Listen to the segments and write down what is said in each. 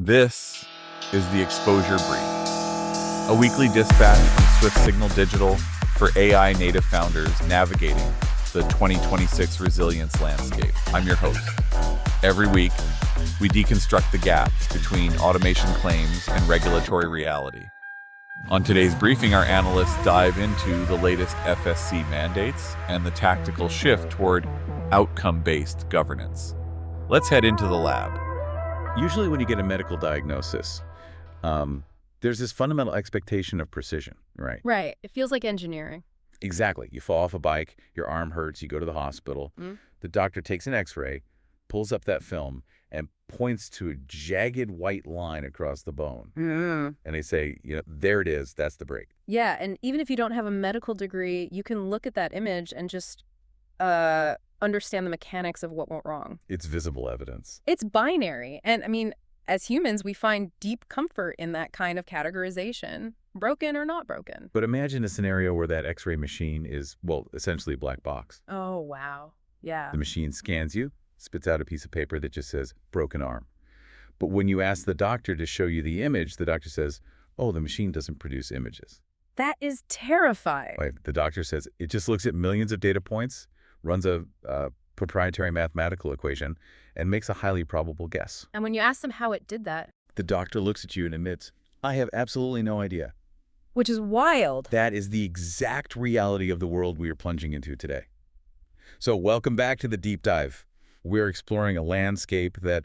This is the Exposure Brief, a weekly dispatch from Swift Signal Digital for AI native founders navigating the 2026 resilience landscape. I'm your host. Every week, we deconstruct the gap between automation claims and regulatory reality. On today's briefing, our analysts dive into the latest FSC mandates and the tactical shift toward outcome-based governance. Let's head into the lab. Usually when you get a medical diagnosis, there's this fundamental expectation of precision, right? Right. It feels like engineering. Exactly. You fall off a bike, your arm hurts, you go to the hospital. The doctor takes an x-ray, pulls up that film, and points to a jagged white line across the bone. And they say, there it is, that's the break. Yeah, and even if you don't have a medical degree, you can look at that image and just understand the mechanics of what went wrong. It's visible evidence. It's binary. And I mean, as humans, we find deep comfort in that kind of categorization, broken or not broken. But imagine a scenario where that x-ray machine is, well, essentially a black box. Oh, wow. Yeah. The machine scans you, spits out a piece of paper that just says broken arm. But when you ask the doctor to show you the image, the doctor says, oh, the machine doesn't produce images. That is terrifying. Right. The doctor says it just looks at millions of data points, runs a proprietary mathematical equation, and makes a highly probable guess. And when you ask them how it did that, the doctor looks at you and admits, I have absolutely no idea. which is wild. That is the exact reality of the world we are plunging into today. So welcome back to the deep dive. We're exploring a landscape that,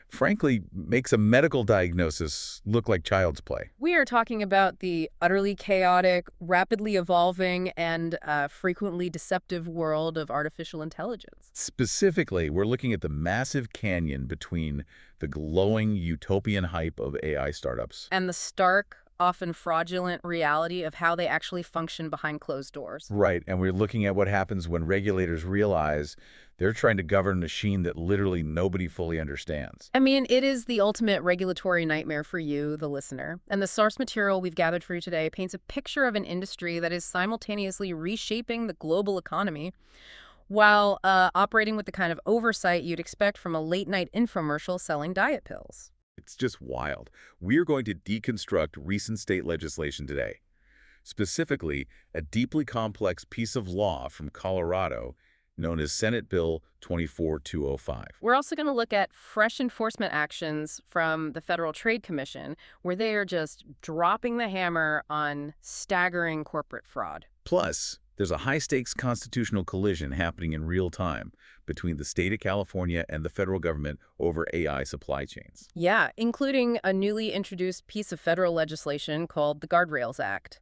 frankly, makes a medical diagnosis look like child's play. We are talking about the utterly chaotic, rapidly evolving, and frequently deceptive world of artificial intelligence. Specifically, we're looking at the massive canyon between the glowing utopian hype of AI startups And the stark, often fraudulent reality of how they actually function behind closed doors. Right, and we're looking at what happens when regulators realize they're trying to govern a machine that literally nobody fully understands. I mean, it is the ultimate regulatory nightmare for you, the listener. And the source material we've gathered for you today paints a picture of an industry that is simultaneously reshaping the global economy while operating with the kind of oversight you'd expect from a late-night infomercial selling diet pills. It's just wild. We're going to deconstruct recent state legislation today. Specifically, a deeply complex piece of law from Colorado known as Senate Bill 24205. We're also going to look at fresh enforcement actions from the Federal Trade Commission, where they are just dropping the hammer on staggering corporate fraud. Plus, there's a high-stakes constitutional collision happening in real time between the state of California and the federal government over AI supply chains. Yeah, including a newly introduced piece of federal legislation called the Guardrails Act.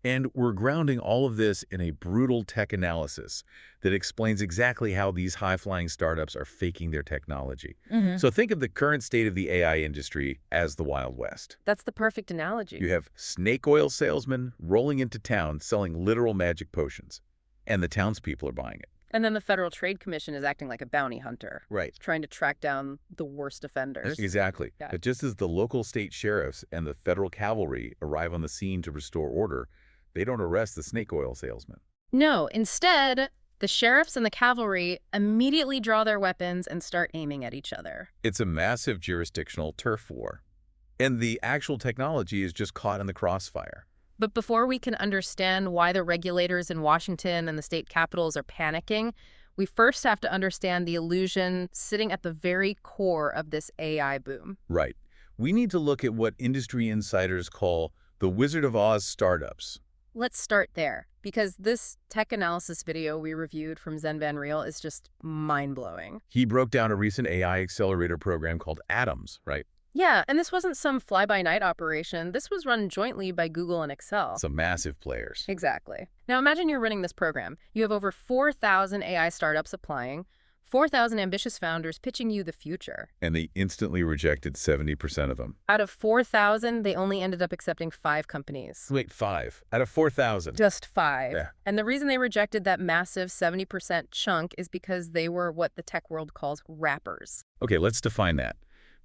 And we're grounding all of this in a brutal tech analysis that explains exactly how these high-flying startups are faking their technology. So think of the current state of the AI industry as the Wild West. That's the perfect analogy. You have snake oil salesmen rolling into town selling literal magic potions, and the townspeople are buying it. And then the Federal Trade Commission is acting like a bounty hunter. Right. Trying to track down the worst offenders. Exactly. Yeah. But just as the local state sheriffs and the federal cavalry arrive on the scene to restore order, they don't arrest the snake oil salesman. No, instead, the sheriffs and the cavalry immediately draw their weapons and start aiming at each other. It's a massive jurisdictional turf war. And the actual technology is just caught in the crossfire. But before we can understand why the regulators in Washington and the state capitals are panicking, we first have to understand the illusion sitting at the very core of this AI boom. Right. We need to look at what industry insiders call the Wizard of Oz startups. Let's start there, because this tech analysis video we reviewed from Zen Van Riel is just mind-blowing. He broke down a recent AI accelerator program called Atoms, right? Yeah, and this wasn't some fly-by-night operation. This was run jointly by Google and Excel. Some massive players. Exactly. Now imagine you're running this program. You have over 4,000 AI startups applying, 4,000 ambitious founders pitching you the future. And they instantly rejected 70% of them. Out of 4,000, they only ended up accepting 5 companies. Wait, 5 out of 4,000. Just 5. Yeah. And the reason they rejected that massive 70% chunk is because they were what the tech world calls wrappers. Okay, let's define that,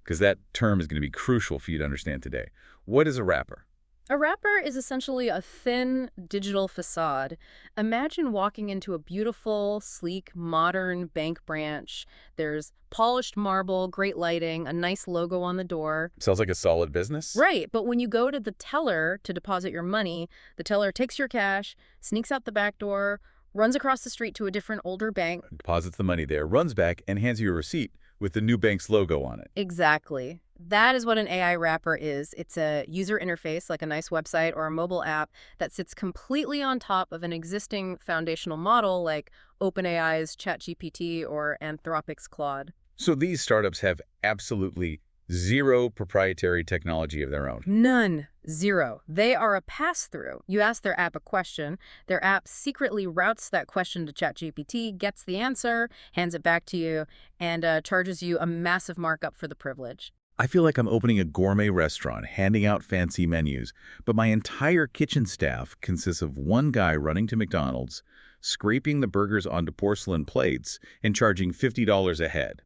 because that term is going to be crucial for you to understand today. What is a wrapper? A wrapper is essentially a thin digital facade. Imagine walking into a beautiful, sleek, modern bank branch. There's polished marble, great lighting, a nice logo on the door. Sounds like a solid business. Right, but when you go to the teller to deposit your money, the teller takes your cash, sneaks out the back door, runs across the street to a different older bank. Deposits the money there, runs back, and hands you a receipt with the new bank's logo on it. Exactly. That is what an AI wrapper is. It's a user interface, like a nice website or a mobile app, that sits completely on top of an existing foundational model like OpenAI's ChatGPT or Anthropic's Claude. So these startups have absolutely zero proprietary technology of their own. None. Zero. They are a pass-through. You ask their app a question, their app secretly routes that question to ChatGPT, gets the answer, hands it back to you, and charges you a massive markup for the privilege. I feel like I'm opening a gourmet restaurant, handing out fancy menus, but my entire kitchen staff consists of one guy running to McDonald's, scraping the burgers onto porcelain plates, and charging $50 a head.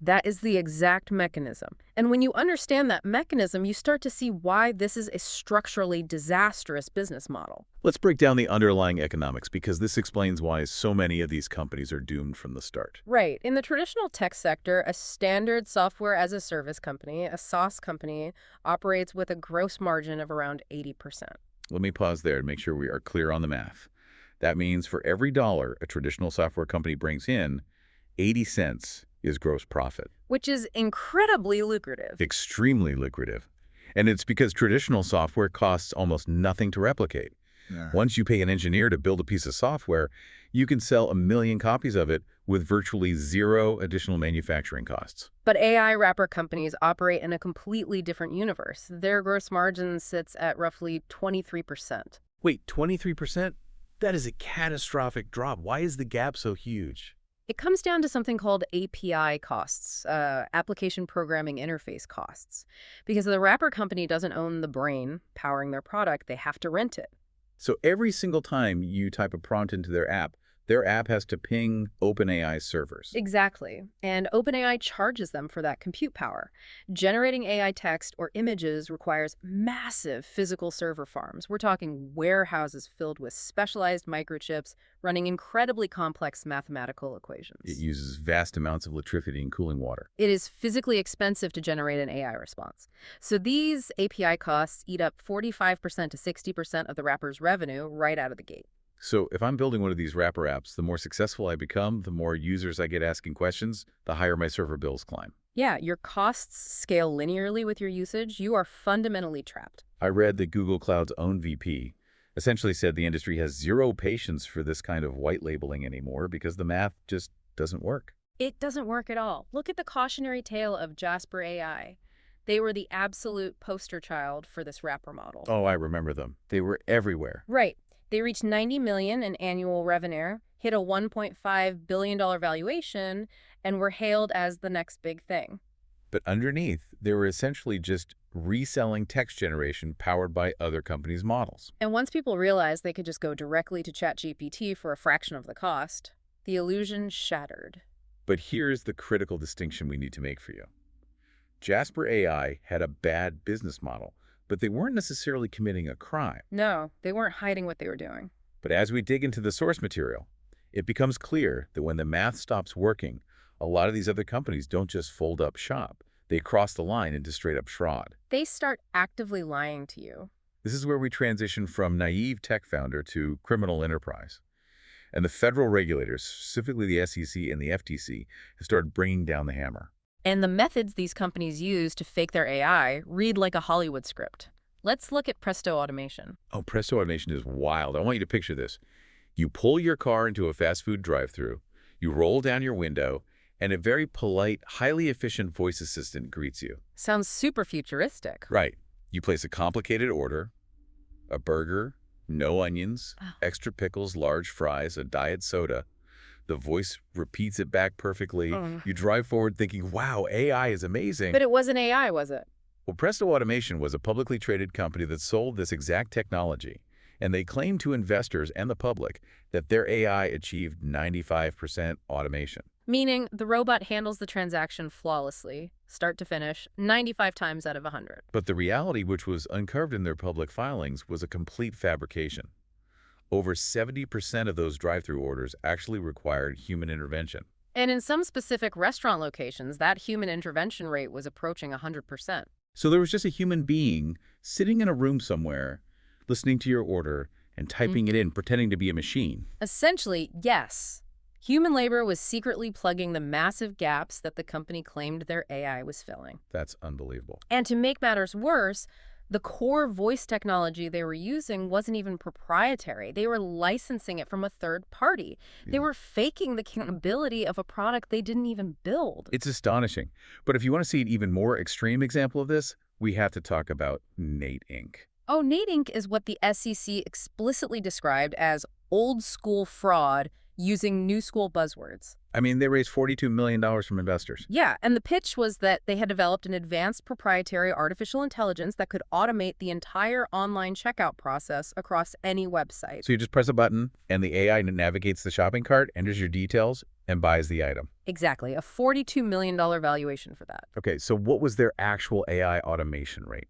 That is the exact mechanism. And when you understand that mechanism, you start to see why this is a structurally disastrous business model. Let's break down the underlying economics, because this explains why so many of these companies are doomed from the start. Right. In the traditional tech sector, a standard software as a service company, a SaaS company, operates with a gross margin of around 80%. Let me pause there and make sure we are clear on the math. That means for every dollar a traditional software company brings in, 80 cents is gross profit. Which is incredibly lucrative. Extremely lucrative. And it's because traditional software costs almost nothing to replicate. Yeah. Once you pay an engineer to build a piece of software, you can sell 1 million copies of it with virtually zero additional manufacturing costs. But AI wrapper companies operate in a completely different universe. Their gross margin sits at roughly 23%. Wait, 23%? That is a catastrophic drop. Why is the gap so huge? It comes down to something called API costs, application programming interface costs. Because the wrapper company doesn't own the brain powering their product, they have to rent it. So every single time you type a prompt into their app has to ping OpenAI's servers. Exactly. And OpenAI charges them for that compute power. Generating AI text or images requires massive physical server farms. We're talking warehouses filled with specialized microchips running incredibly complex mathematical equations. It uses vast amounts of electricity and cooling water. It is physically expensive to generate an AI response. So these API costs eat up 45% to 60% of the wrapper's revenue right out of the gate. So if I'm building one of these wrapper apps, the more successful I become, the more users I get asking questions, the higher my server bills climb. Yeah, your costs scale linearly with your usage. You are fundamentally trapped. I read that Google Cloud's own VP essentially said the industry has zero patience for this kind of white labeling anymore because the math just doesn't work. It doesn't work at all. Look at the cautionary tale of Jasper AI. They were the absolute poster child for this wrapper model. Oh, I remember them. They were everywhere. Right. They reached $90 million in annual revenue, hit a $1.5 billion valuation, and were hailed as the next big thing. But underneath, they were essentially just reselling text generation powered by other companies' models. And once people realized they could just go directly to ChatGPT for a fraction of the cost, the illusion shattered. But here's the critical distinction we need to make for you. Jasper AI had a bad business model, but they weren't necessarily committing a crime. No, they weren't hiding what they were doing. But as we dig into the source material, it becomes clear that when the math stops working, a lot of these other companies don't just fold up shop. They cross the line into straight-up fraud. They start actively lying to you. This is where we transition from naive tech founder to criminal enterprise. And the federal regulators, specifically the SEC and the FTC, have started bringing down the hammer. And the methods these companies use to fake their AI read like a Hollywood script. Let's look at Presto Automation. Oh, Presto Automation is wild. I want you to picture this. You pull your car into a fast food drive-thru, you roll down your window, and a very polite, highly efficient voice assistant greets you. Sounds super futuristic. Right. You place a complicated order, a burger, no onions, extra pickles, large fries, a diet soda. The voice repeats it back perfectly. You drive forward thinking, wow, AI is amazing. But it wasn't AI, was it? Well, Presto Automation was a publicly traded company that sold this exact technology, and they claimed to investors and the public that their AI achieved 95% automation. Meaning the robot handles the transaction flawlessly, start to finish, 95 times out of 100. But the reality, which was uncovered in their public filings, was a complete fabrication. Over 70% of those drive-through orders actually required human intervention. And in some specific restaurant locations, that human intervention rate was approaching 100%. So there was just a human being sitting in a room somewhere, listening to your order and typing it in, pretending to be a machine. Essentially, yes. Human labor was secretly plugging the massive gaps that the company claimed their AI was filling. That's unbelievable. And to make matters worse, the core voice technology they were using wasn't even proprietary. They were licensing it from a third party. They were faking the capability of a product they didn't even build. It's astonishing. But if you want to see an even more extreme example of this, we have to talk about Nate Inc. Oh, Nate Inc. is what the SEC explicitly described as old-school fraud using new-school buzzwords. I mean, they raised $42 million from investors. Yeah, and the pitch was that they had developed an advanced proprietary artificial intelligence that could automate the entire online checkout process across any website. So you just press a button, and the AI navigates the shopping cart, enters your details, and buys the item. Exactly, a $42 million valuation for that. Okay, so what was their actual AI automation rate?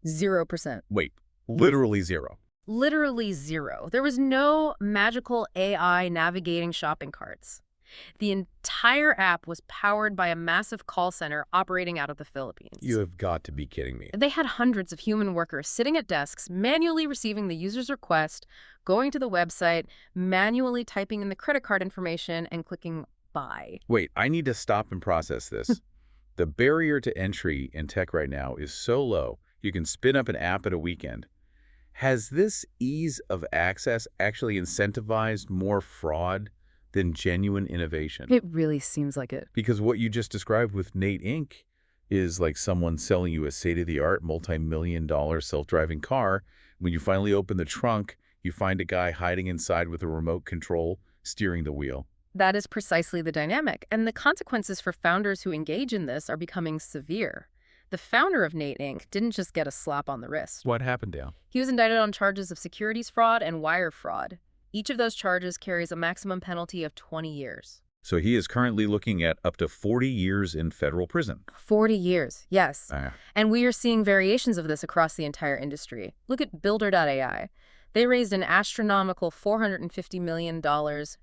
0%. Wait, literally zero. Literally zero. There was no magical AI navigating shopping carts. The entire app was powered by a massive call center operating out of the Philippines. You have got to be kidding me. They had hundreds of human workers sitting at desks, manually receiving the user's request, going to the website, manually typing in the credit card information, and clicking buy. Wait, I need to stop and process this. The barrier to entry in tech right now is so low, you can spin up an app at a weekend. Has this ease of access actually incentivized more fraud than genuine innovation? It really seems like it. Because what you just described with Nate Inc. is like someone selling you a state-of-the-art multi-million-dollar self-driving car. When you finally open the trunk, you find a guy hiding inside with a remote control steering the wheel. That is precisely the dynamic, and the consequences for founders who engage in this are becoming severe. The founder of Nate Inc. didn't just get a slap on the wrist. What happened, Dale? He was indicted on charges of securities fraud and wire fraud. Each of those charges carries a maximum penalty of 20 years. So he is currently looking at up to 40 years in federal prison. 40 years, yes. Ah. And we are seeing variations of this across the entire industry. Look at Builder.ai. They raised an astronomical $450 million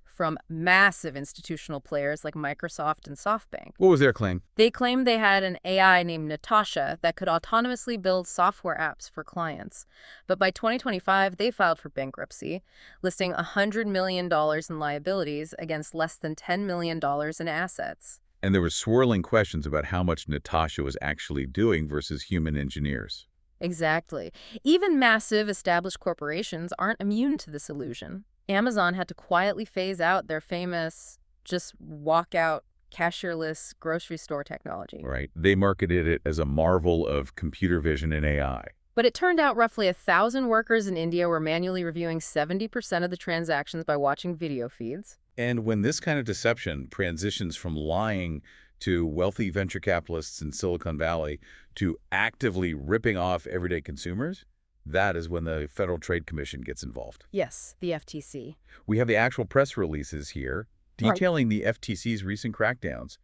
from massive institutional players like Microsoft and SoftBank. What was their claim? They claimed they had an AI named Natasha that could autonomously build software apps for clients. But by 2025, they filed for bankruptcy, listing $100 million in liabilities against less than $10 million in assets. And there were swirling questions about how much Natasha was actually doing versus human engineers. Exactly. Even massive established corporations aren't immune to this illusion. Amazon had to quietly phase out their famous just walk out cashierless grocery store technology. Right. They marketed it as a marvel of computer vision and AI. But it turned out roughly 1,000 workers in India were manually reviewing 70% of the transactions by watching video feeds. And when this kind of deception transitions from lying to wealthy venture capitalists in Silicon Valley to actively ripping off everyday consumers, that is when the Federal Trade Commission gets involved. Yes, the FTC. We have the actual press releases here detailing the FTC's recent crackdowns,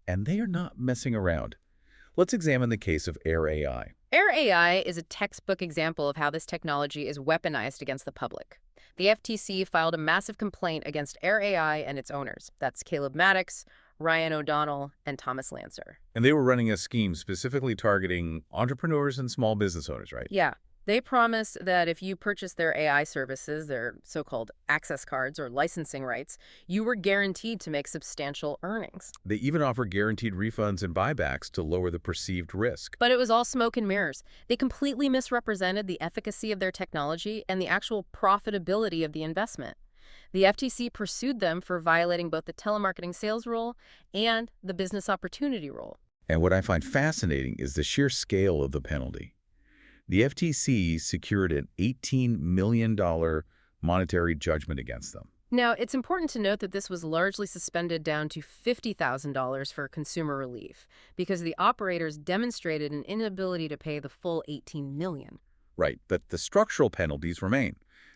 and they are not messing around. Let's examine the case of Air AI. Air AI is a textbook example of how this technology is weaponized against the public. The FTC filed a massive complaint against Air AI and its owners. That's Caleb Maddox, Ryan O'Donnell, and Thomas Lancer. And they were running a scheme specifically targeting entrepreneurs and small business owners, right? Yeah. They promised that if you purchased their AI services, their so-called access cards or licensing rights, you were guaranteed to make substantial earnings. They even offer guaranteed refunds and buybacks to lower the perceived risk. But it was all smoke and mirrors. They completely misrepresented the efficacy of their technology and the actual profitability of the investment. The FTC pursued them for violating both the telemarketing sales rule and the business opportunity rule. And what I find fascinating is the sheer scale of the penalty. The FTC secured an $18 million monetary judgment against them. Now, it's important to note that this was largely suspended down to $50,000 for consumer relief because the operators demonstrated an inability to pay the full $18 million. Right, but the structural penalties remain.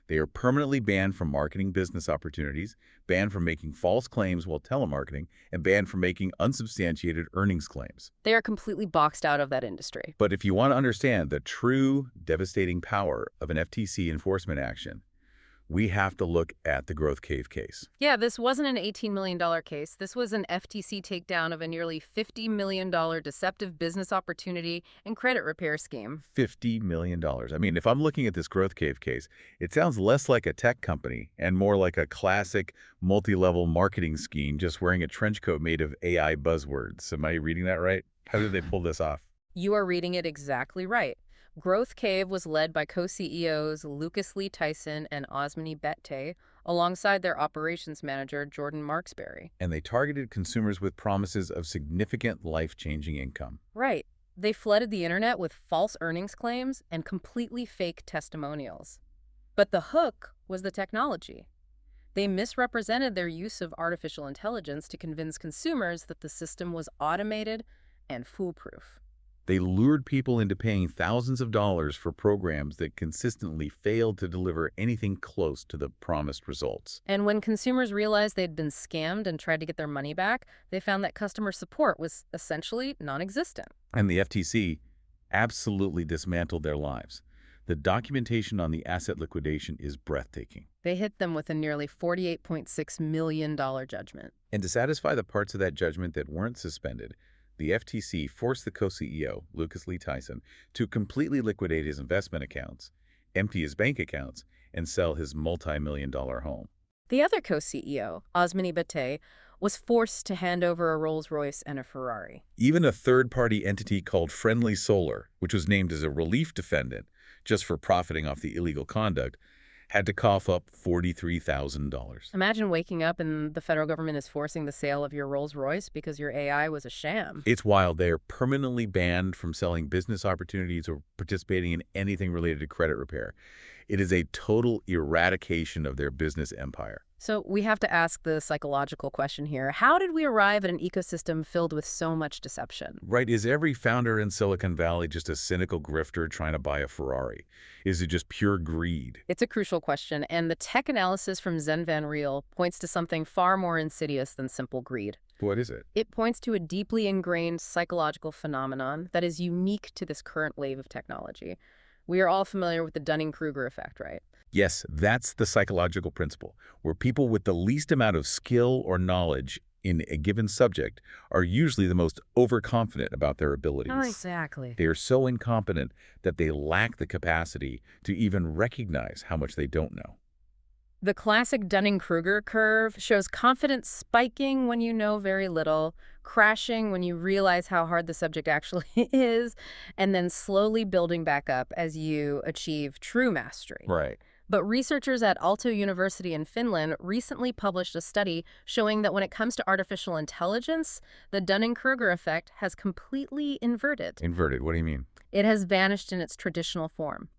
They are permanently banned from marketing business opportunities, banned from making false claims while telemarketing, and banned from making unsubstantiated earnings claims. They are completely boxed out of that industry. But if you want to understand the true devastating power of an FTC enforcement action, we have to look at the Growth Cave case. Yeah, this wasn't an $18 million case. This was an FTC takedown of a nearly $50 million deceptive business opportunity and credit repair scheme. $50 million. I mean, if I'm looking at this Growth Cave case, it sounds less like a tech company and more like a classic multi-level marketing scheme just wearing a trench coat made of AI buzzwords. Am I reading that right? How did they pull this off? You are reading it exactly right. Growth Cave was led by co-CEOs Lucas Lee Tyson and Osmani Bette, alongside their operations manager, Jordan Marksberry. And they targeted consumers with promises of significant life-changing income. Right. They flooded the internet with false earnings claims and completely fake testimonials. But the hook was the technology. They misrepresented their use of artificial intelligence to convince consumers that the system was automated and foolproof. They lured people into paying thousands of dollars for programs that consistently failed to deliver anything close to the promised results. And when consumers realized they'd been scammed and tried to get their money back, they found that customer support was essentially non-existent. And the FTC absolutely dismantled their lives. The documentation on the asset liquidation is breathtaking. They hit them with a nearly $48.6 million judgment. And to satisfy the parts of that judgment that weren't suspended, the FTC forced the co-CEO, Lucas Lee Tyson, to completely liquidate his investment accounts, empty his bank accounts, and sell his multi-million-dollar home. The other co-CEO, Osmani Bette, was forced to hand over a Rolls-Royce and a Ferrari. Even a third-party entity called Friendly Solar, which was named as a relief defendant just for profiting off the illegal conduct, had to cough up $43,000. Imagine waking up and the federal government is forcing the sale of your Rolls-Royce because your AI was a sham. It's wild. They are permanently banned from selling business opportunities or participating in anything related to credit repair. It is a total eradication of their business empire. So we have to ask the psychological question here. How did we arrive at an ecosystem filled with so much deception? Right. Is every founder in Silicon Valley just a cynical grifter trying to buy a Ferrari? Is it just pure greed? It's a crucial question, and the tech analysis from Zen Van Riel points to something far more insidious than simple greed. What is it? It points to a deeply ingrained psychological phenomenon that is unique to this current wave of technology. We are all familiar with the Dunning-Kruger effect, right? Yes, that's the psychological principle, where people with the least amount of skill or knowledge in a given subject are usually the most overconfident about their abilities. Oh, exactly. They are so incompetent that they lack the capacity to even recognize how much they don't know. The classic Dunning-Kruger curve shows confidence spiking when you know very little, crashing when you realize how hard the subject actually is, and then slowly building back up as you achieve true mastery. Right. But researchers at Aalto University in Finland recently published a study showing that when it comes to artificial intelligence, the Dunning-Kruger effect has completely inverted. Inverted, what do you mean? It has vanished in its traditional form.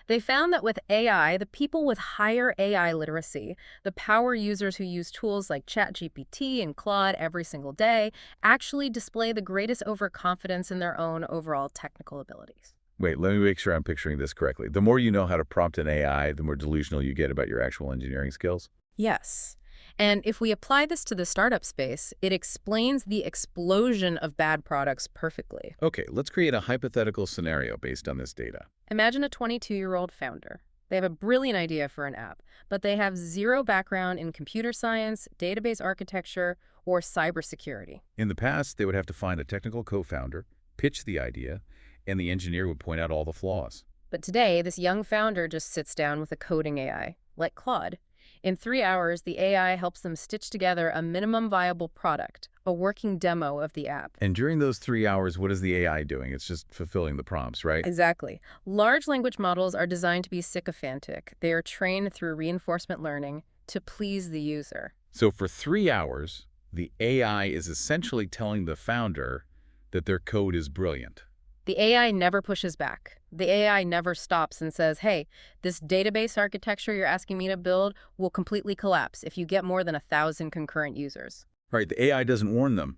They found that with AI, the people with higher AI literacy, the power users who use tools like ChatGPT and Claude every single day, actually display the greatest overconfidence in their own overall technical abilities. Wait, let me make sure I'm picturing this correctly. The more you know how to prompt an AI, the more delusional you get about your actual engineering skills? Yes. And if we apply this to the startup space, it explains the explosion of bad products perfectly. Okay, let's create a hypothetical scenario based on this data. Imagine a 22-year-old founder. They have a brilliant idea for an app, but they have zero background in computer science, database architecture, or cybersecurity. In the past, they would have to find a technical co-founder, pitch the idea, and the engineer would point out all the flaws. But today, this young founder just sits down with a coding AI, like Claude. In 3 hours, the AI helps them stitch together a minimum viable product, a working demo of the app. And during those 3 hours, what is the AI doing? It's just fulfilling the prompts, right? Exactly. Large language models are designed to be sycophantic. They are trained through reinforcement learning to please the user. So for 3 hours, the AI is essentially telling the founder that their code is brilliant. The AI never pushes back. The AI never stops and says, hey, this database architecture you're asking me to build will completely collapse if you get more than 1,000 concurrent users. Right, the AI doesn't warn them.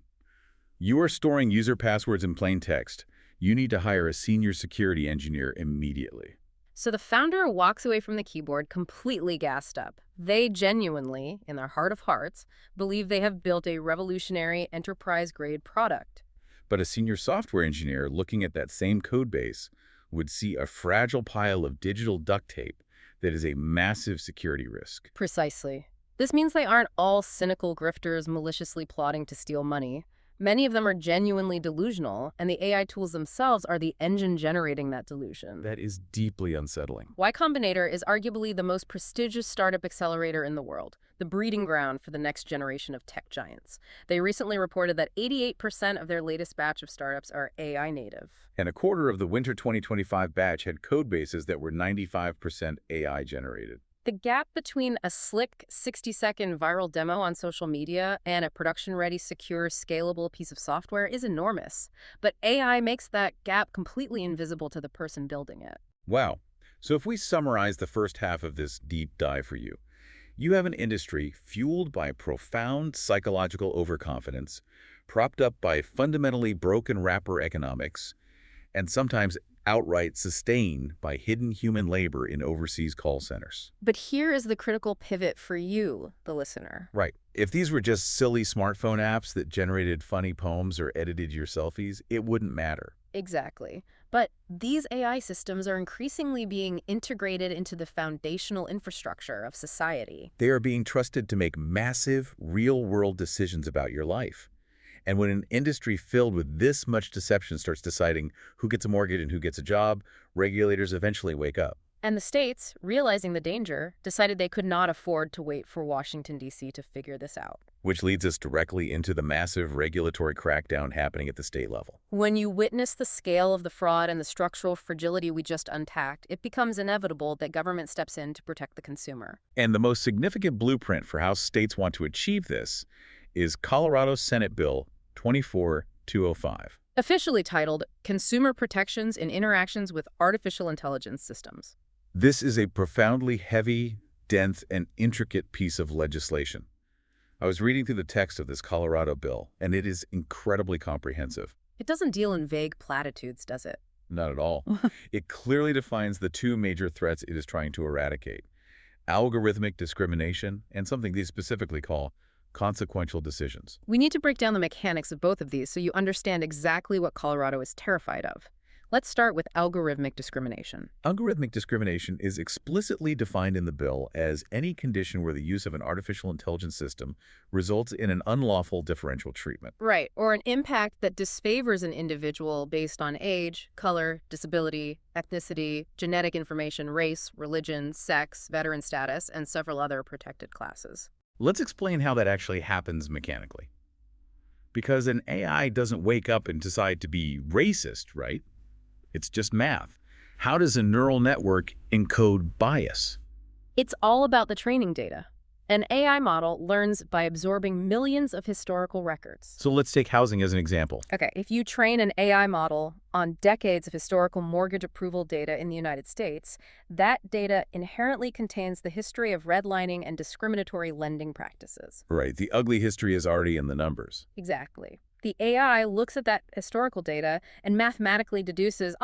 You are storing user passwords in plain text. You need to hire a senior security engineer immediately. So the founder walks away from the keyboard completely gassed up. They genuinely, in their heart of hearts, believe they have built a revolutionary enterprise-grade product. But a senior software engineer looking at that same code base would see a fragile pile of digital duct tape that is a massive security risk. Precisely. This means they aren't all cynical grifters maliciously plotting to steal money. Many of them are genuinely delusional, and the AI tools themselves are the engine generating that delusion. That is deeply unsettling. Y Combinator is arguably the most prestigious startup accelerator in the world, the breeding ground for the next generation of tech giants. They recently reported that 88% of their latest batch of startups are AI native. And a quarter of the winter 2025 batch had code bases that were 95% AI generated. The gap between a slick 60-second viral demo on social media and a production-ready, secure, scalable piece of software is enormous. But AI makes that gap completely invisible to the person building it. Wow. So if we summarize the first half of this deep dive for you, you have an industry fueled by profound psychological overconfidence, propped up by fundamentally broken wrapper economics, and sometimes outright sustained by hidden human labor in overseas call centers. But here is the critical pivot for you, the listener. Right. If these were just silly smartphone apps that generated funny poems or edited your selfies, it wouldn't matter. Exactly. But these AI systems are increasingly being integrated into the foundational infrastructure of society. They are being trusted to make massive, real-world decisions about your life. And when an industry filled with this much deception starts deciding who gets a mortgage and who gets a job, regulators eventually wake up. And the states, realizing the danger, decided they could not afford to wait for Washington, D.C. to figure this out. Which leads us directly into the massive regulatory crackdown happening at the state level. When you witness the scale of the fraud and the structural fragility we just unpacked, it becomes inevitable that government steps in to protect the consumer. And the most significant blueprint for how states want to achieve this is Colorado Senate Bill 24205. Officially titled Consumer Protections in Interactions with Artificial Intelligence Systems. This is a profoundly heavy, dense, and intricate piece of legislation. I was reading through the text of this Colorado bill, and it is incredibly comprehensive. It doesn't deal in vague platitudes, does it? Not at all. It clearly defines the two major threats it is trying to eradicate: algorithmic discrimination and something they specifically call consequential decisions. We need to break down the mechanics of both of these so you understand exactly what Colorado is terrified of. Let's start with algorithmic discrimination. Algorithmic discrimination is explicitly defined in the bill as any condition where the use of an artificial intelligence system results in an unlawful differential treatment. Right, or an impact that disfavors an individual based on age, color, disability, ethnicity, genetic information, race, religion, sex, veteran status, and several other protected classes. Let's explain how that actually happens mechanically. Because an AI doesn't wake up and decide to be racist, right? It's just math. How does a neural network encode bias? It's all about the training data. An AI model learns by absorbing millions of historical records. So let's take housing as an example. Okay, if you train an AI model on decades of historical mortgage approval data in the United States, that data inherently contains the history of redlining and discriminatory lending practices. Right, the ugly history is already in the numbers. Exactly. The AI looks at that historical data and mathematically deduces,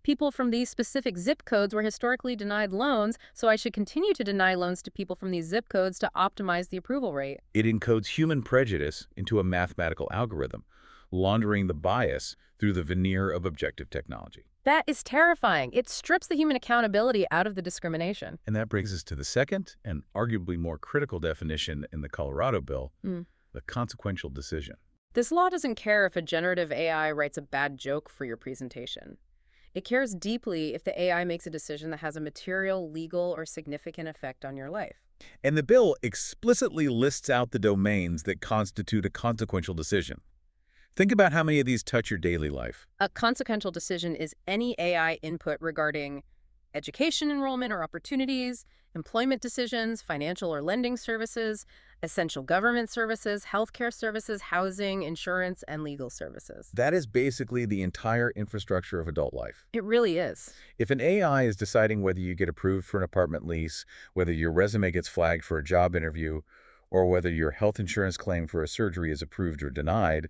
people from these specific zip codes were historically denied loans, so I should continue to deny loans to people from these zip codes to optimize the approval rate. It encodes human prejudice into a mathematical algorithm, laundering the bias through the veneer of objective technology. That is terrifying. It strips the human accountability out of the discrimination. And that brings us to the second and arguably more critical definition in the Colorado bill, the consequential decision. This law doesn't care if a generative AI writes a bad joke for your presentation. It cares deeply if the AI makes a decision that has a material, legal, or significant effect on your life. And the bill explicitly lists out the domains that constitute a consequential decision. Think about how many of these touch your daily life. A consequential decision is any AI input regarding education enrollment or opportunities, employment decisions, financial or lending services, essential government services, healthcare services, housing, insurance, and legal services. That is basically the entire infrastructure of adult life. It really is. If an AI is deciding whether you get approved for an apartment lease, whether your resume gets flagged for a job interview, or whether your health insurance claim for a surgery is approved or denied,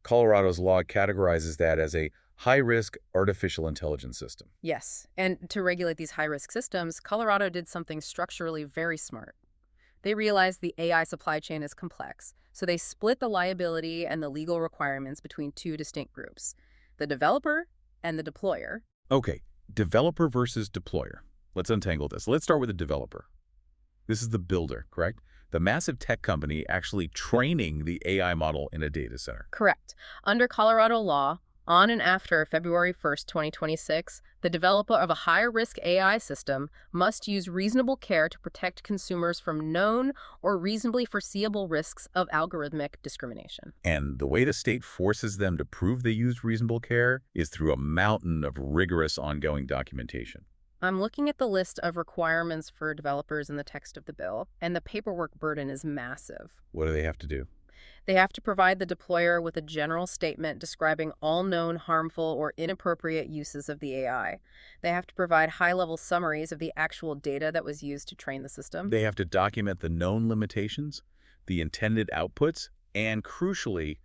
Colorado's law categorizes that as a high-risk artificial intelligence system. Yes, and to regulate these high-risk systems, Colorado did something structurally very smart. They realized the AI supply chain is complex, so they split the liability and the legal requirements between two distinct groups, the developer and the deployer. Okay, developer versus deployer. Let's untangle this. Let's start with the developer. This is the builder, correct? The massive tech company actually training the AI model in a data center. Correct. Under Colorado law, on and after February 1st, 2026, the developer of a high-risk AI system must use reasonable care to protect consumers from known or reasonably foreseeable risks of algorithmic discrimination. And the way the state forces them to prove they used reasonable care is through a mountain of rigorous ongoing documentation. I'm looking at the list of requirements for developers in the text of the bill, and the paperwork burden is massive. What do they have to do? They have to provide the deployer with a general statement describing all known harmful or inappropriate uses of the AI. They have to provide high-level summaries of the actual data that was used to train the system. They have to document the known limitations, the intended outputs, and crucially,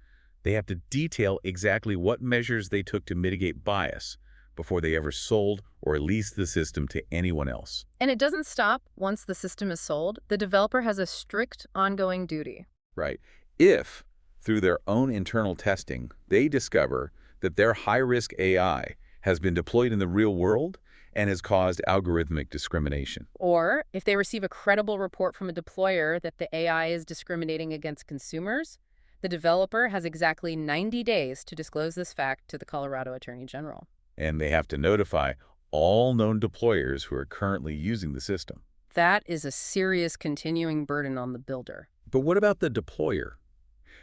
they have to detail exactly what measures they took to mitigate bias before they ever sold or leased the system to anyone else. And it doesn't stop once the system is sold. The developer has a strict ongoing duty. Right. If, through their own internal testing, they discover that their high-risk AI has been deployed in the real world and has caused algorithmic discrimination. Or if they receive a credible report from a deployer that the AI is discriminating against consumers, the developer has exactly 90 days to disclose this fact to the Colorado Attorney General. And they have to notify all known deployers who are currently using the system. That is a serious continuing burden on the builder. But what about the deployer?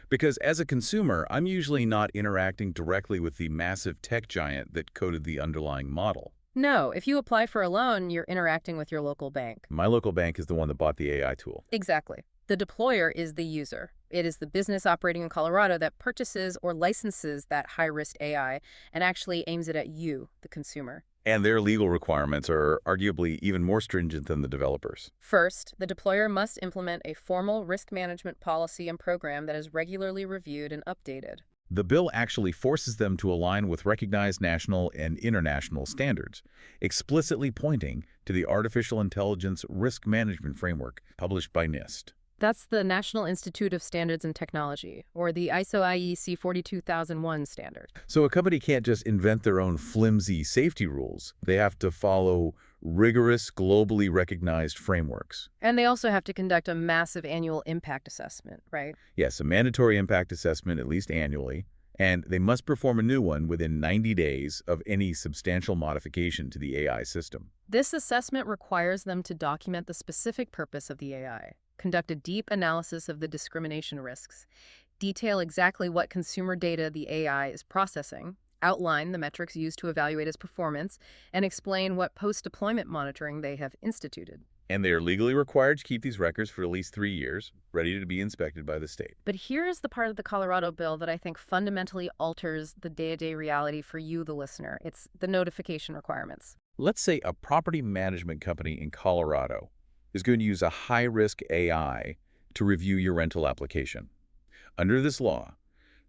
Because as a consumer, I'm usually not interacting directly with the massive tech giant that coded the underlying model. No, if you apply for a loan, you're interacting with your local bank. My local bank is the one that bought the AI tool. Exactly. The deployer is the user. It is the business operating in Colorado that purchases or licenses that high-risk AI and actually aims it at you, the consumer. And their legal requirements are arguably even more stringent than the developers. First, the deployer must implement a formal risk management policy and program that is regularly reviewed and updated. The bill actually forces them to align with recognized national and international standards, explicitly pointing to the Artificial Intelligence Risk Management Framework published by NIST. That's the National Institute of Standards and Technology, or the ISO IEC 42001 standard. So a company can't just invent their own flimsy safety rules. They have to follow rigorous, globally recognized frameworks. And they also have to conduct a massive annual impact assessment, right? Yes, a mandatory impact assessment at least annually, and they must perform a new one within 90 days of any substantial modification to the AI system. This assessment requires them to document the specific purpose of the AI, conduct a deep analysis of the discrimination risks, detail exactly what consumer data the AI is processing, outline the metrics used to evaluate its performance, and explain what post-deployment monitoring they have instituted. And they are legally required to keep these records for at least 3 years, ready to be inspected by the state. But here's the part of the Colorado bill that I think fundamentally alters the day-to-day reality for you, the listener. It's the notification requirements. Let's say a property management company in Colorado is going to use a high-risk AI to review your rental application. Under this law,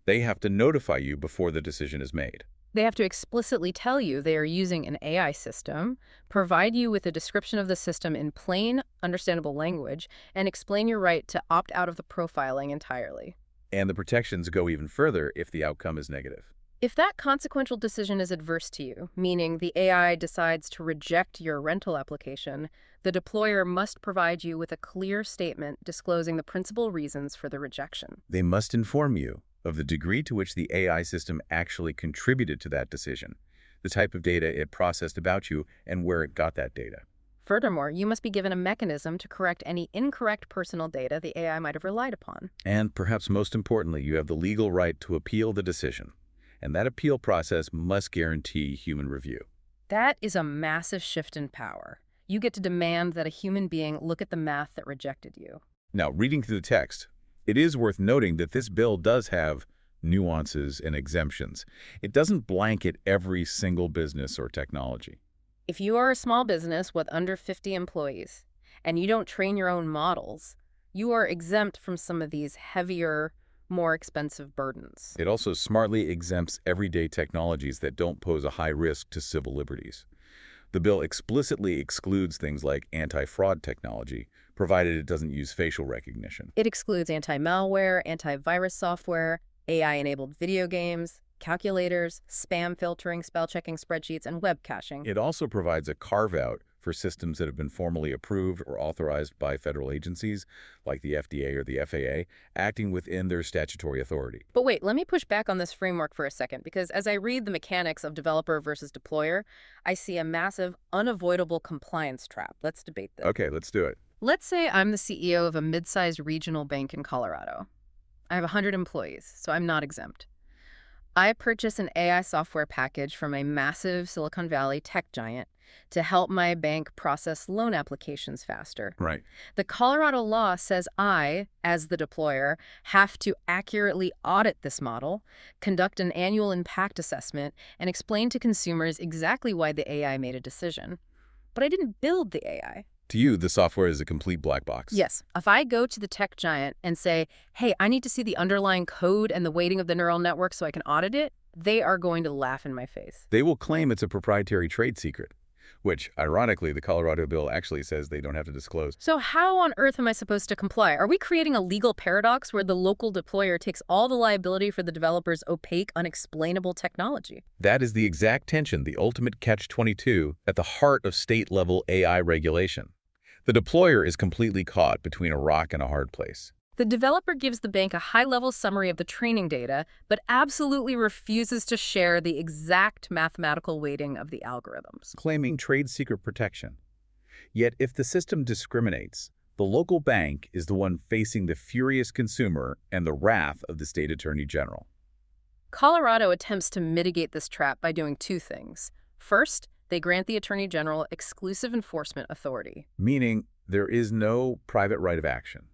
they have to notify you before the decision is made. They have to explicitly tell you they are using an AI system, provide you with a description of the system in plain, understandable language, and explain your right to opt out of the profiling entirely. And the protections go even further if the outcome is negative. If that consequential decision is adverse to you, meaning the AI decides to reject your rental application, the deployer must provide you with a clear statement disclosing the principal reasons for the rejection. They must inform you of the degree to which the AI system actually contributed to that decision, the type of data it processed about you, and where it got that data. Furthermore, you must be given a mechanism to correct any incorrect personal data the AI might have relied upon. And perhaps most importantly, you have the legal right to appeal the decision. And that appeal process must guarantee human review. That is a massive shift in power. You get to demand that a human being look at the math that rejected you. Now, reading through the text, it is worth noting that this bill does have nuances and exemptions. It doesn't blanket every single business or technology. If you are a small business with under 50 employees and you don't train your own models, you are exempt from some of these heavier, more expensive burdens. It also smartly exempts everyday technologies that don't pose a high risk to civil liberties. The bill explicitly excludes things like anti-fraud technology, provided it doesn't use facial recognition. It excludes anti-malware, antivirus software, AI-enabled video games, calculators, spam filtering, spell-checking spreadsheets, and web caching. It also provides a carve-out for systems that have been formally approved or authorized by federal agencies, like the FDA or the FAA, acting within their statutory authority. But wait, let me push back on this framework for a second, because as I read the mechanics of developer versus deployer, I see a massive, unavoidable compliance trap. Let's debate this. Okay, let's do it. Let's say I'm the CEO of a mid-sized regional bank in Colorado. I have 100 employees, so I'm not exempt. I purchase an AI software package from a massive Silicon Valley tech giant to help my bank process loan applications faster. Right. The Colorado law says I, as the deployer, have to accurately audit this model, conduct an annual impact assessment, and explain to consumers exactly why the AI made a decision. But I didn't build the AI. To you, the software is a complete black box. Yes. If I go to the tech giant and say, hey, I need to see the underlying code and the weighting of the neural network so I can audit it, they are going to laugh in my face. They will claim it's a proprietary trade secret, which, ironically, the Colorado bill actually says they don't have to disclose. So how on earth am I supposed to comply? Are we creating a legal paradox where the local deployer takes all the liability for the developer's opaque, unexplainable technology? That is the exact tension, the ultimate catch-22, at the heart of state-level AI regulation. The deployer is completely caught between a rock and a hard place. The developer gives the bank a high-level summary of the training data, but absolutely refuses to share the exact mathematical weighting of the algorithms. Claiming trade secret protection. Yet if the system discriminates, the local bank is the one facing the furious consumer and the wrath of the state attorney general. Colorado attempts to mitigate this trap by doing two things. First, they grant the attorney general exclusive enforcement authority. Meaning there is no private right of action.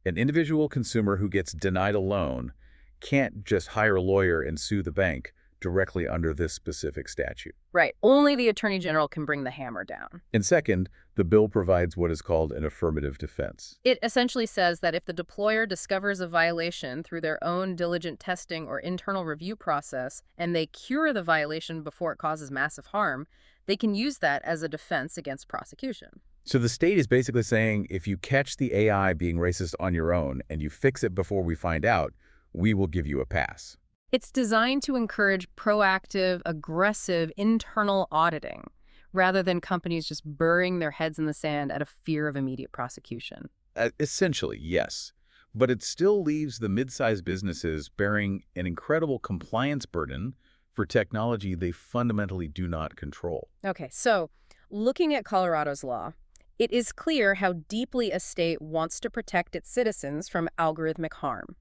An individual consumer who gets denied a loan can't just hire a lawyer and sue the bank directly under this specific statute. Right. Only the attorney general can bring the hammer down. And second, the bill provides what is called an affirmative defense. It essentially says that if the deployer discovers a violation through their own diligent testing or internal review process, and they cure the violation before it causes massive harm, they can use that as a defense against prosecution. So the state is basically saying, if you catch the AI being racist on your own and you fix it before we find out, we will give you a pass. It's designed to encourage proactive, aggressive internal auditing, rather than companies just burying their heads in the sand out of fear of immediate prosecution. Essentially, yes. But it still leaves the mid-sized businesses bearing an incredible compliance burden for technology they fundamentally do not control. Okay, so looking at Colorado's law, it is clear how deeply a state wants to protect its citizens from algorithmic harm.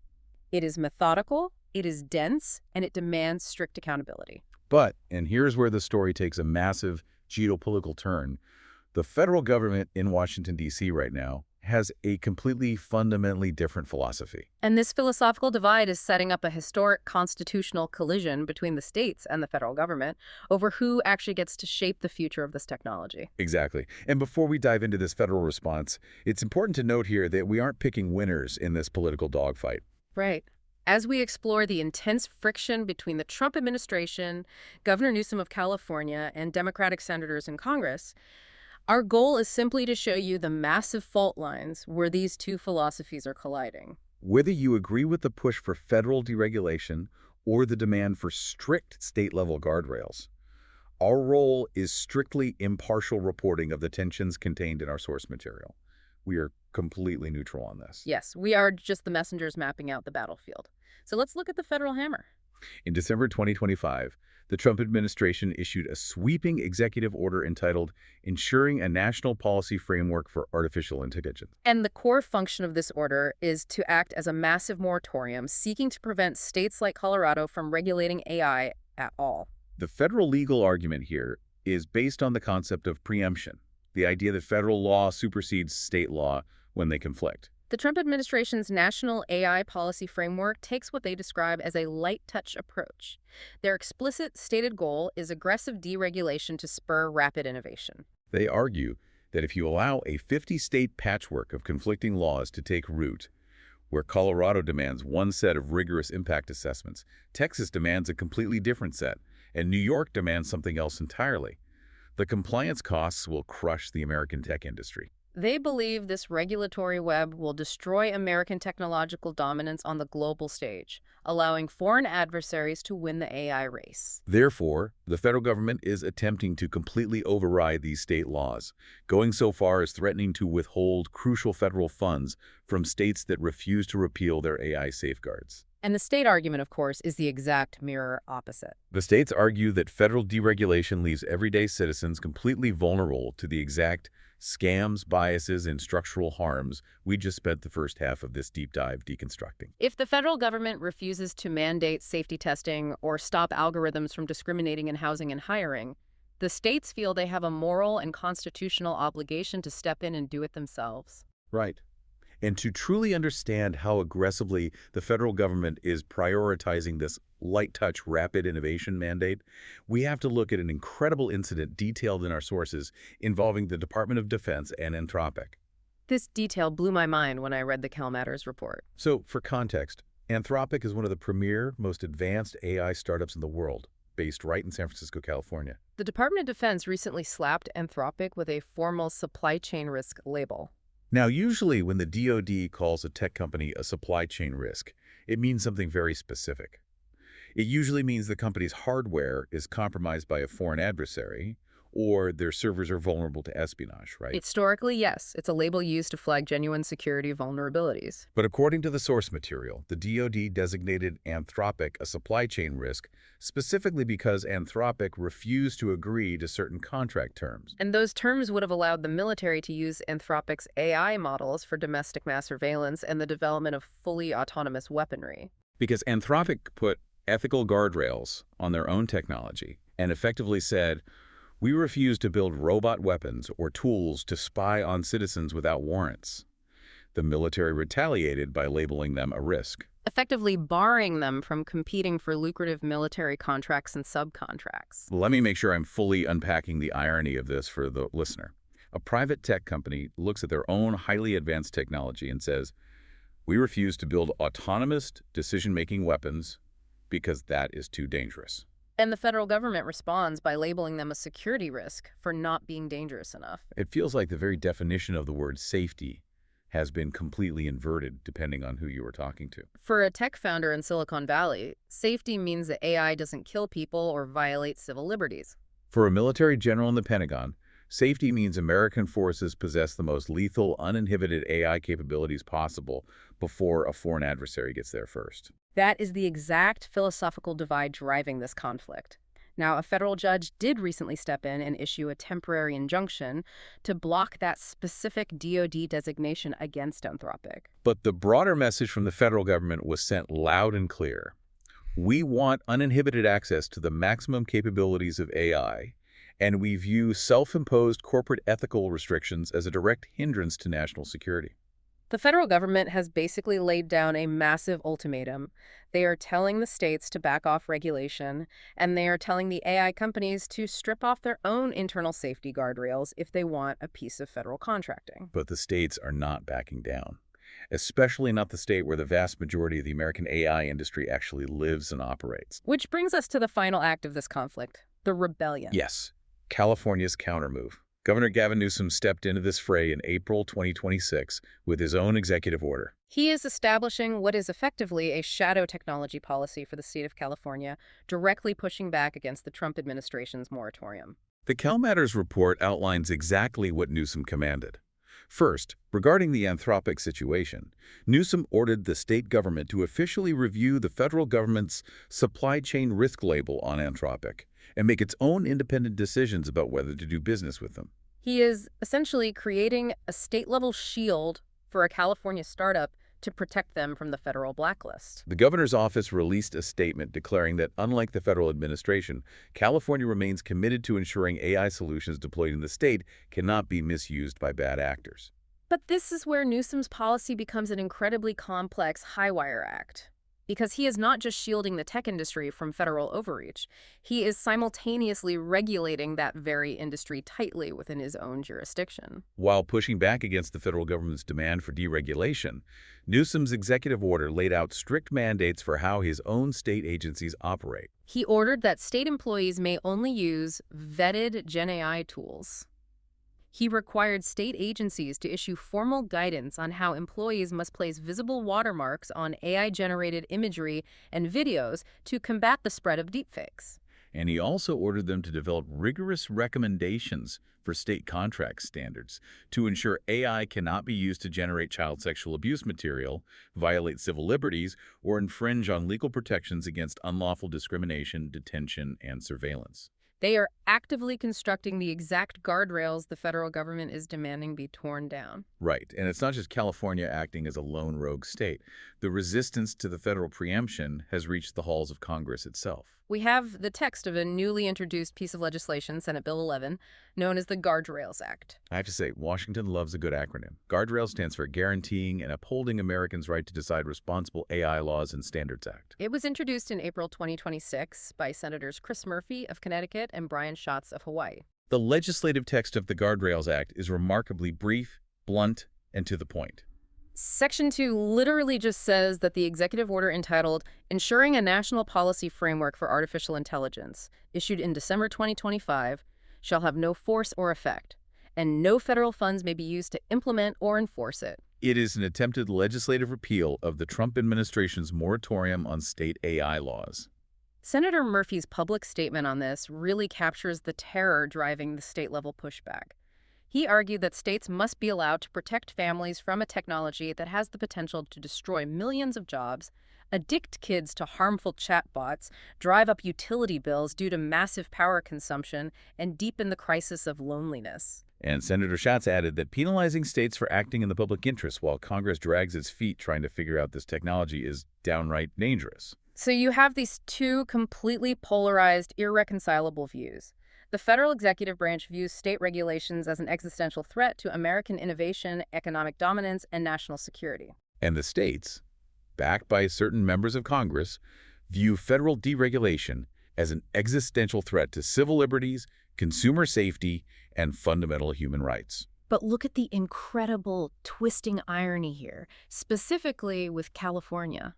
It is methodical, it is dense, and it demands strict accountability. But, and here's where the story takes a massive geopolitical turn, the federal government in Washington, D.C. right now has a completely fundamentally different philosophy. And this philosophical divide is setting up a historic constitutional collision between the states and the federal government over who actually gets to shape the future of this technology. Exactly. And before we dive into this federal response, it's important to note here that we aren't picking winners in this political dogfight. Right. As we explore the intense friction between the Trump administration, Governor Newsom of California, and Democratic senators in Congress, our goal is simply to show you the massive fault lines where these two philosophies are colliding. Whether you agree with the push for federal deregulation or the demand for strict state-level guardrails, our role is strictly impartial reporting of the tensions contained in our source material. We are completely neutral on this. Yes, we are just the messengers mapping out the battlefield. So let's look at the federal hammer. In December 2025, the Trump administration issued a sweeping executive order entitled Ensuring a National Policy Framework for Artificial Intelligence. And the core function of this order is to act as a massive moratorium seeking to prevent states like Colorado from regulating AI at all. The federal legal argument here is based on the concept of preemption, the idea that federal law supersedes state law when they conflict. The Trump administration's National AI Policy Framework takes what they describe as a light-touch approach. Their explicit stated goal is aggressive deregulation to spur rapid innovation. They argue that if you allow a 50-state patchwork of conflicting laws to take root, Where Colorado demands one set of rigorous impact assessments, Texas demands a completely different set, and New York demands something else entirely. The compliance costs will crush the American tech industry. They believe this regulatory web will destroy American technological dominance on the global stage, allowing foreign adversaries to win the AI race. Therefore, the federal government is attempting to completely override these state laws, going so far as threatening to withhold crucial federal funds from states that refuse to repeal their AI safeguards. And the state argument, of course, is the exact mirror opposite. The states argue that federal deregulation leaves everyday citizens completely vulnerable to the exact scams, biases, and structural harms we just spent the first half of this deep dive deconstructing. If the federal government refuses to mandate safety testing or stop algorithms from discriminating in housing and hiring, the states feel they have a moral and constitutional obligation to step in and do it themselves. Right. And to truly understand how aggressively the federal government is prioritizing this light-touch rapid innovation mandate, we have to look at an incredible incident detailed in our sources involving the Department of Defense and Anthropic. This detail blew my mind when I read the CalMatters report. So, for context, Anthropic is one of the premier, most advanced AI startups in the world, based right in San Francisco, California. The Department of Defense recently slapped Anthropic with a formal supply chain risk label. Now, usually when the DoD calls a tech company a supply chain risk, it means something very specific. It usually means the company's hardware is compromised by a foreign adversary, or their servers are vulnerable to espionage, right? Historically, yes, it's a label used to flag genuine security vulnerabilities. But according to the source material, the DoD designated Anthropic a supply chain risk specifically because Anthropic refused to agree to certain contract terms. And those terms would have allowed the military to use Anthropic's AI models for domestic mass surveillance and the development of fully autonomous weaponry. Because Anthropic put ethical guardrails on their own technology and effectively said, we refuse to build robot weapons or tools to spy on citizens without warrants. The military retaliated by labeling them a risk, effectively barring them from competing for lucrative military contracts and subcontracts. Let me make sure I'm fully unpacking the irony of this for the listener. A private tech company looks at their own highly advanced technology and says, we refuse to build autonomous decision-making weapons because that is too dangerous. And the federal government responds by labeling them a security risk for not being dangerous enough. It feels like the very definition of the word safety has been completely inverted depending on who you are talking to. For a tech founder in Silicon Valley, safety means that AI doesn't kill people or violate civil liberties. For a military general in the Pentagon, safety means American forces possess the most lethal, uninhibited AI capabilities possible before a foreign adversary gets there first. That is the exact philosophical divide driving this conflict. Now, a federal judge did recently step in and issue a temporary injunction to block that specific DoD designation against Anthropic. But the broader message from the federal government was sent loud and clear. We want uninhibited access to the maximum capabilities of AI, and we view self-imposed corporate ethical restrictions as a direct hindrance to national security. The federal government has basically laid down a massive ultimatum. They are telling the states to back off regulation, and they are telling the AI companies to strip off their own internal safety guardrails if they want a piece of federal contracting. But the states are not backing down, especially not the state where the vast majority of the American AI industry actually lives and operates. Which brings us to the final act of this conflict, the rebellion. Yes, California's countermove. Governor Gavin Newsom stepped into this fray in April 2026 with his own executive order. He is establishing what is effectively a shadow technology policy for the state of California, directly pushing back against the Trump administration's moratorium. The CalMatters report outlines exactly what Newsom commanded. First, regarding the Anthropic situation, Newsom ordered the state government to officially review the federal government's supply chain risk label on Anthropic and make its own independent decisions about whether to do business with them. He is essentially creating a state-level shield for a California startup to protect them from the federal blacklist. The governor's office released a statement declaring that, unlike the federal administration, California remains committed to ensuring AI solutions deployed in the state cannot be misused by bad actors. But this is where Newsom's policy becomes an incredibly complex high-wire act. because he is not just shielding the tech industry from federal overreach. He is simultaneously regulating that very industry tightly within his own jurisdiction. While pushing back against the federal government's demand for deregulation, Newsom's executive order laid out strict mandates for how his own state agencies operate. He ordered that state employees may only use vetted GenAI tools. He required state agencies to issue formal guidance on how employees must place visible watermarks on AI-generated imagery and videos to combat the spread of deepfakes. And he also ordered them to develop rigorous recommendations for state contract standards to ensure AI cannot be used to generate child sexual abuse material, violate civil liberties, or infringe on legal protections against unlawful discrimination, detention, and surveillance. They are actively constructing the exact guardrails the federal government is demanding be torn down. Right, and it's not just California acting as a lone rogue state. The resistance to the federal preemption has reached the halls of Congress itself. We have the text of a newly introduced piece of legislation, Senate Bill 11, known as the Guardrails Act. I have to say, Washington loves a good acronym. Guardrail stands for Guaranteeing and Upholding Americans' Right to Decide Responsible AI Laws and Standards Act. It was introduced in April 2026 by Senators Chris Murphy of Connecticut and Brian Schatz of Hawaii. The legislative text of the Guardrails Act is remarkably brief, blunt, and to the point. Section 2 literally just says that the executive order entitled Ensuring a National Policy Framework for Artificial Intelligence, issued in December 2025, shall have no force or effect, and no federal funds may be used to implement or enforce it. It is an attempted legislative repeal of the Trump administration's moratorium on state AI laws. Senator Murphy's public statement on this really captures the terror driving the state-level pushback. He argued that states must be allowed to protect families from a technology that has the potential to destroy millions of jobs, addict kids to harmful chatbots, drive up utility bills due to massive power consumption, and deepen the crisis of loneliness. And Senator Schatz added that penalizing states for acting in the public interest while Congress drags its feet trying to figure out this technology is downright dangerous. So you have these two completely polarized, irreconcilable views. The federal executive branch views state regulations as an existential threat to American innovation, economic dominance, and national security. And the states, backed by certain members of Congress, view federal deregulation as an existential threat to civil liberties, consumer safety, and fundamental human rights. But look at the incredible twisting irony here, specifically with California.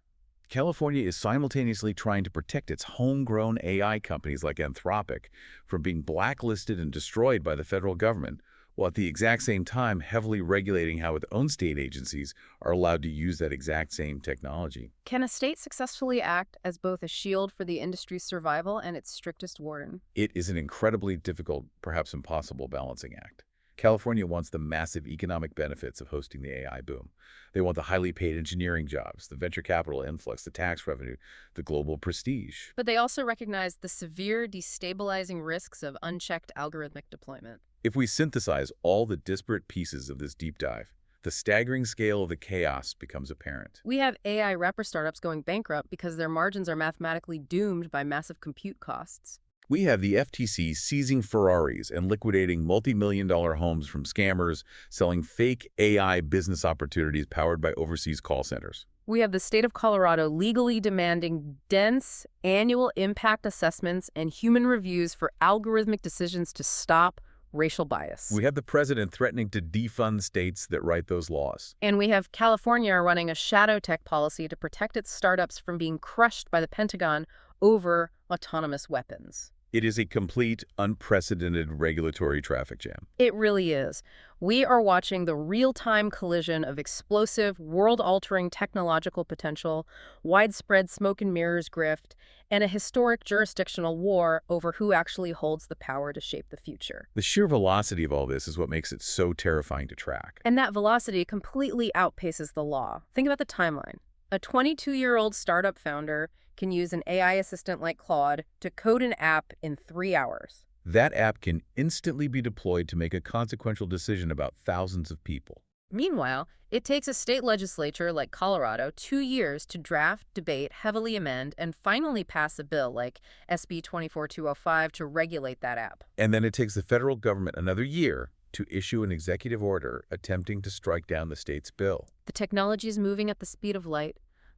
California is simultaneously trying to protect its homegrown AI companies like Anthropic from being blacklisted and destroyed by the federal government, while at the exact same time heavily regulating how its own state agencies are allowed to use that exact same technology. Can a state successfully act as both a shield for the industry's survival and its strictest warden? It is an incredibly difficult, perhaps impossible balancing act. California wants the massive economic benefits of hosting the AI boom. They want the highly paid engineering jobs, the venture capital influx, the tax revenue, the global prestige. But they also recognize the severe destabilizing risks of unchecked algorithmic deployment. If we synthesize all the disparate pieces of this deep dive, the staggering scale of the chaos becomes apparent. We have AI wrapper startups going bankrupt because their margins are mathematically doomed by massive compute costs. We have the FTC seizing Ferraris and liquidating multi-million-dollar homes from scammers, selling fake AI business opportunities powered by overseas call centers. We have the state of Colorado legally demanding dense annual impact assessments and human reviews for algorithmic decisions to stop racial bias. We have the president threatening to defund states that write those laws. And we have California running a shadow tech policy to protect its startups from being crushed by the Pentagon over autonomous weapons. It is a complete, unprecedented regulatory traffic jam. It really is. We are watching the real-time collision of explosive, world-altering technological potential, widespread smoke and mirrors grift, and a historic jurisdictional war over who actually holds the power to shape the future. The sheer velocity of all this is what makes it so terrifying to track. And that velocity completely outpaces the law. Think about the timeline. A 22-year-old startup founder can use an AI assistant like Claude to code an app in 3 hours. That app can instantly be deployed to make a consequential decision about thousands of people. Meanwhile, it takes a state legislature like Colorado 2 years to draft, debate, heavily amend, and finally pass a bill like SB 24205 to regulate that app. And then it takes the federal government another year to issue an executive order attempting to strike down the state's bill. The technology is moving at the speed of light,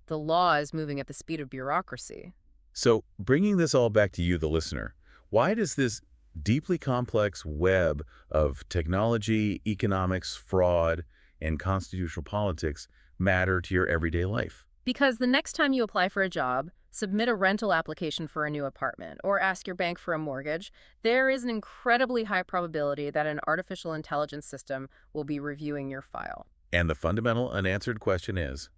The law is moving at the speed of bureaucracy. So, bringing this all back to you, the listener, why does this deeply complex web of technology, economics, fraud, and constitutional politics matter to your everyday life? Because the next time you apply for a job, submit a rental application for a new apartment, or ask your bank for a mortgage, there is an incredibly high probability that an artificial intelligence system will be reviewing your file. And the fundamental unanswered question is,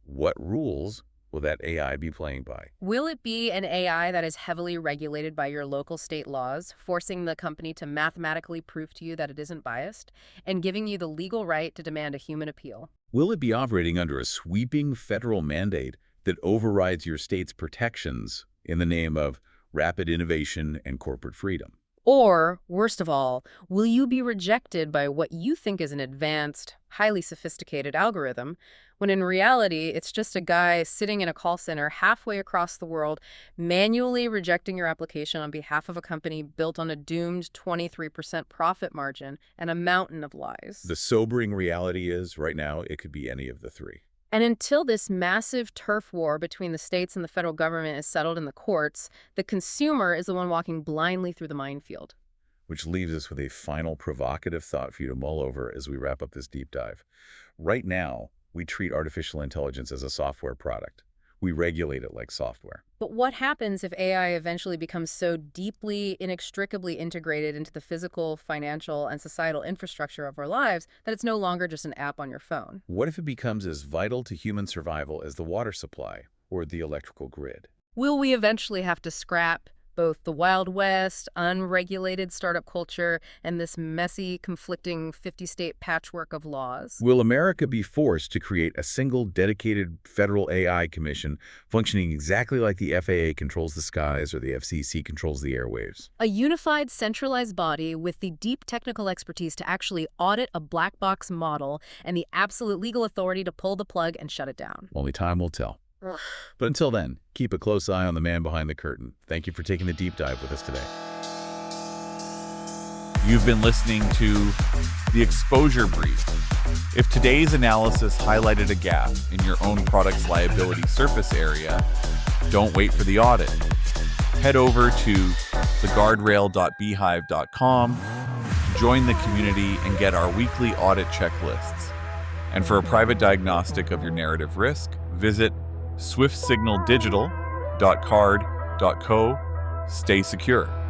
what rules will that AI be playing by? Will it be an AI that is heavily regulated by your local state laws, forcing the company to mathematically prove to you that it isn't biased, and giving you the legal right to demand a human appeal? Will it be operating under a sweeping federal mandate that overrides your state's protections in the name of rapid innovation and corporate freedom? Or, worst of all, will you be rejected by what you think is an advanced, highly sophisticated algorithm, when in reality it's just a guy sitting in a call center halfway across the world, manually rejecting your application on behalf of a company built on a doomed 23% profit margin and a mountain of lies? The sobering reality is, right now, it could be any of the three. And until this massive turf war between the states and the federal government is settled in the courts, the consumer is the one walking blindly through the minefield. Which leaves us with a final provocative thought for you to mull over as we wrap up this deep dive. Right now, we treat artificial intelligence as a software product. We regulate it like software. But what happens if AI eventually becomes so deeply, inextricably integrated into the physical, financial, and societal infrastructure of our lives that it's no longer just an app on your phone? What if it becomes as vital to human survival as the water supply or the electrical grid? Will we eventually have to scrap both the Wild West, unregulated startup culture, and this messy, conflicting 50-state patchwork of laws? Will America be forced to create a single dedicated federal AI commission functioning exactly like the FAA controls the skies or the FCC controls the airwaves? A unified, centralized body with the deep technical expertise to actually audit a black box model and the absolute legal authority to pull the plug and shut it down. Only time will tell. But until then, keep a close eye on the man behind the curtain. Thank you for taking the deep dive with us today. You've been listening to The Exposure Brief. If today's analysis highlighted a gap in your own product's liability surface area, don't wait for the audit. Head over to theguardrail.beehive.com, join the community, and get our weekly audit checklists. And for a private diagnostic of your narrative risk, visit swiftsignaldigital.card.co. Stay secure.